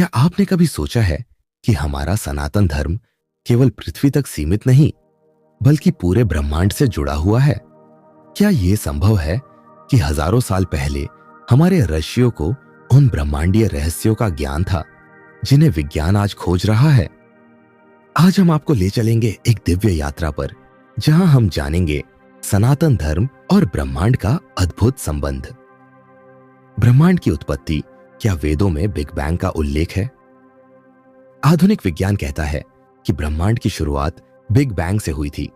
क्या आपने कभी सोचा है कि हमारा सनातन धर्म केवल पृथ्वी तक सीमित नहीं, बल्कि पूरे ब्रह्मांड से जुड़ा हुआ है? क्या यह संभव है कि हजारों साल पहले हमारे ऋषियों को उन ब्रह्मांडीय रहस्यों का ज्ञान था जिन्हें विज्ञान आज खोज रहा है? आज हम आपको ले चलेंगे एक दिव्य यात्रा पर, जहां हम जानेंगे सनातन धर्म और ब्रह्मांड का अद्भुत संबंध। ब्रह्मांड की उत्पत्ति क्या वेदों में बिग बैंग का उल्लेख है? आधुनिक विज्ञान कहता है कि ब्रह्मांड की शुरुआत बिग बैंग से हुई थी,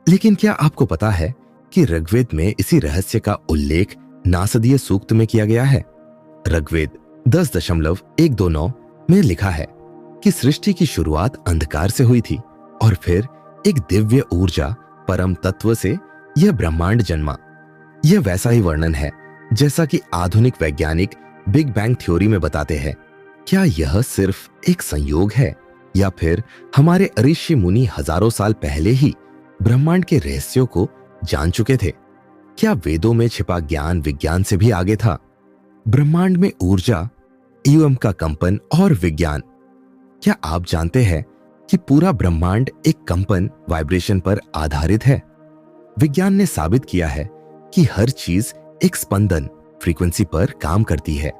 लेकिन क्या आपको पता है कि ऋग्वेद में इसी रहस्य का उल्लेख नासदीय सूक्त में किया गया है? ऋग्वेद 10.129 में लिखा है कि सृष्टि की शुरुआत अंधकार से हुई थी और फिर एक दिव्य ऊर्जा परम तत्व से यह ब्रह्मांड जन्मा। यह वैसा ही वर्णन है जैसा कि आधुनिक वैज्ञानिक बिग बैंग थ्योरी में बताते हैं। क्या यह सिर्फ एक संयोग है या फिर हमारे ऋषि मुनि हजारों साल पहले ही ब्रह्मांड के रहस्यों को जान चुके थे? क्या वेदों में छिपा ज्ञान विज्ञान से भी आगे था? ब्रह्मांड में ऊर्जा, यूएम का कंपन और विज्ञान। क्या आप जानते हैं कि पूरा ब्रह्मांड एक कंपन वाइब्रेशन पर आधारित है? विज्ञान ने साबित किया है कि हर चीज एक स्पंदन फ्रीक्वेंसी पर काम करती है।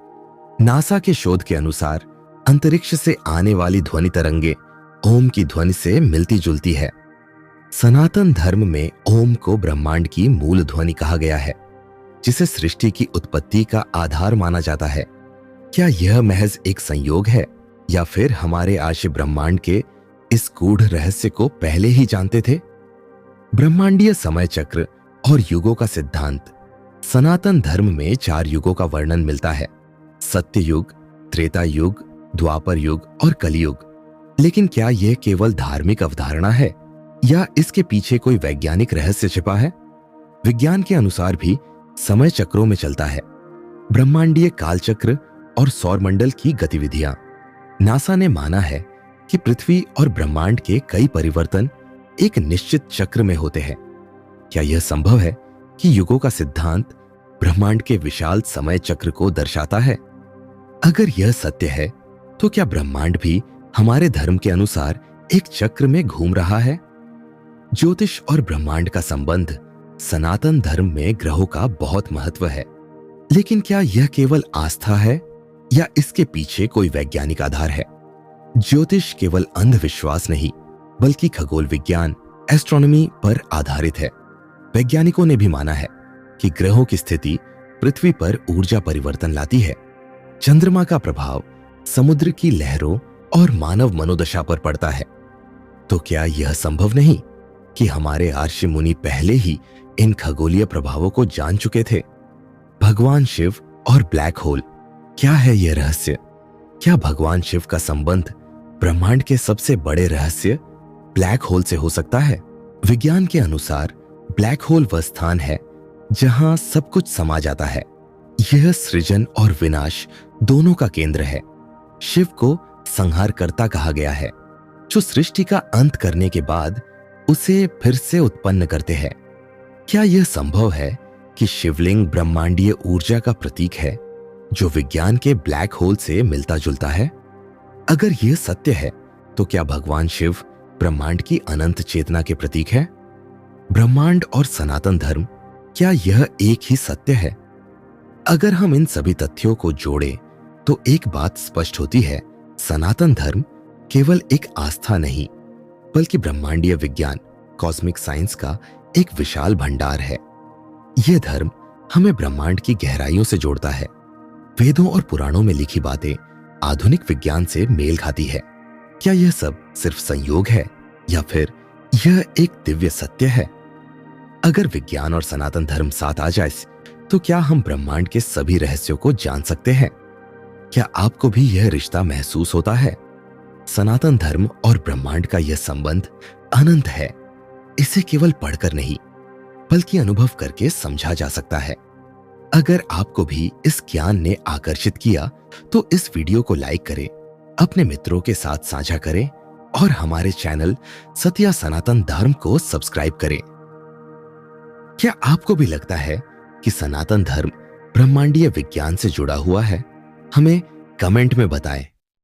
नासा के शोध के अनुसार अंतरिक्ष से आने वाली ध्वनि तरंगे ओम की ध्वनि से मिलती जुलती है। सनातन धर्म में ओम को ब्रह्मांड की मूल ध्वनि कहा गया है, जिसे सृष्टि की उत्पत्ति का आधार माना जाता है। क्या यह महज एक संयोग है या फिर हमारे आशय ब्रह्मांड के इस गूढ़ रहस्य को पहले ही जानते थे? ब्रह्मांडीय समय चक्र और युगों का सिद्धांत। सनातन धर्म में 4 युगों का वर्णन मिलता है: सत्य युग, त्रेता युग, द्वापर युग और कलियुग। लेकिन क्या यह केवल धार्मिक अवधारणा है या इसके पीछे कोई वैज्ञानिक रहस्य छिपा है? विज्ञान के अनुसार भी समय चक्रों में चलता है: ब्रह्मांडीय कालचक्र और सौरमंडल की गतिविधियां। नासा ने माना है कि पृथ्वी और ब्रह्मांड के कई परिवर्तन एक निश्चित चक्र में होते हैं। क्या यह संभव है कि युगों का सिद्धांत ब्रह्मांड के विशाल समय चक्र को दर्शाता है? अगर यह सत्य है, तो क्या ब्रह्मांड भी हमारे धर्म के अनुसार एक चक्र में घूम रहा है? ज्योतिष और ब्रह्मांड का संबंध। सनातन धर्म में ग्रहों का बहुत महत्व है, लेकिन क्या यह केवल आस्था है या इसके पीछे कोई वैज्ञानिक आधार है? ज्योतिष केवल अंधविश्वास नहीं, बल्कि खगोल विज्ञान, एस्ट्रोनॉमी पर आधारित है। वैज्ञानिकों ने भी माना है कि ग्रहों की स्थिति पृथ्वी पर ऊर्जा परिवर्तन लाती है। चंद्रमा का प्रभाव समुद्र की लहरों और मानव मनोदशा पर पड़ता है। तो क्या यह संभव नहीं कि हमारे ऋषि मुनि पहले ही इन खगोलीय प्रभावों को जान चुके थे? भगवान शिव और ब्लैक होल। क्या है यह रहस्य? क्या भगवान शिव का संबंध ब्रह्मांड के सबसे बड़े रहस्य ब्लैक होल से हो सकता है? विज्ञान के अनुसार ब्लैक होल वह स्थान है जहां सब कुछ समा जाता है। यह सृजन और विनाश दोनों का केंद्र है। शिव को संहारकर्ता कहा गया है, जो सृष्टि का अंत करने के बाद उसे फिर से उत्पन्न करते हैं। क्या यह संभव है कि शिवलिंग ब्रह्मांडीय ऊर्जा का प्रतीक है, जो विज्ञान के ब्लैक होल से मिलता जुलता है? अगर यह सत्य है, तो क्या भगवान शिव ब्रह्मांड की अनंत चेतना के प्रतीक है? ब्रह्मांड और सनातन धर्म, क्या यह एक ही सत्य है? अगर हम इन सभी तथ्यों को जोड़ें, तो एक बात स्पष्ट होती है: सनातन धर्म केवल एक आस्था नहीं, बल्कि ब्रह्मांडीय विज्ञान, कॉस्मिक साइंस का एक विशाल भंडार है। यह धर्म हमें ब्रह्मांड की गहराइयों से जोड़ता है। वेदों और पुराणों में लिखी बातें आधुनिक विज्ञान से मेल खाती है। क्या यह सब सिर्फ संयोग है या फिर यह एक दिव्य सत्य है? अगर विज्ञान और सनातन धर्म साथ आ जाए, तो क्या हम ब्रह्मांड के सभी रहस्यों को जान सकते हैं? क्या आपको भी यह रिश्ता महसूस होता है? सनातन धर्म और ब्रह्मांड का यह संबंध अनंत है। इसे केवल पढ़कर नहीं, बल्कि अनुभव करके समझा जा सकता है। अगर आपको भी इस ज्ञान ने आकर्षित किया, तो इस वीडियो को लाइक करें, अपने मित्रों के साथ साझा करें और हमारे चैनल सत्या सनातन धर्म को सब्सक्राइब करें। क्या आपको भी लगता है कि सनातन धर्म ब्रह्मांडीय विज्ञान से जुड़ा हुआ है? हमें कमेंट में बताएं।